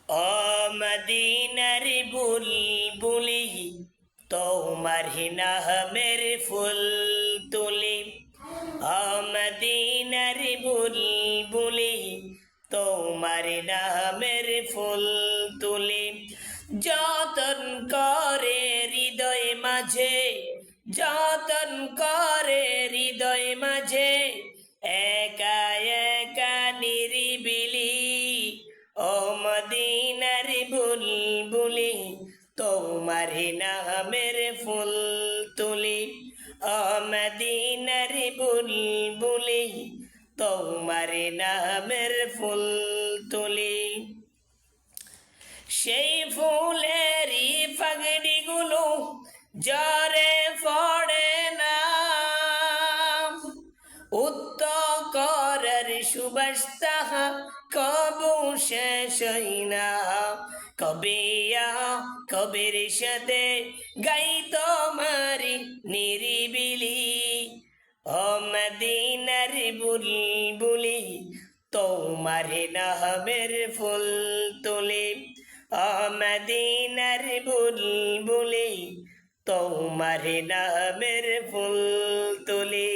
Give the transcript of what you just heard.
ও মদিনার বুলবুলি তোমার নামের ফুল তুলি। ও মদিনার বুলবুলি তোমার নামের ফুল তুলি। যতন করে হৃদয় মাঝে, যতন করে হৃদয় মাঝে, একা একা নিরিবিলি। ও মদিনার বুলবুলি তোমার নামের ফুল তুলি। ও মদিনার বুলবুলি তোমার নামের ফুল তুলি। সেই ফুলেরই পাগড়িগুলো জ্বরে পড়ে না, উত্তকরের সুবাস তাহা কবু শেষ হই না। কবিয়া কবির সাথে গাই তোমারি নিরিবিলি। ও মদিনার বুলবুলি তোমার নামের ফুল তুলি। ও মদিনার বুলবুলি তোমার নামের ফুল তুলি।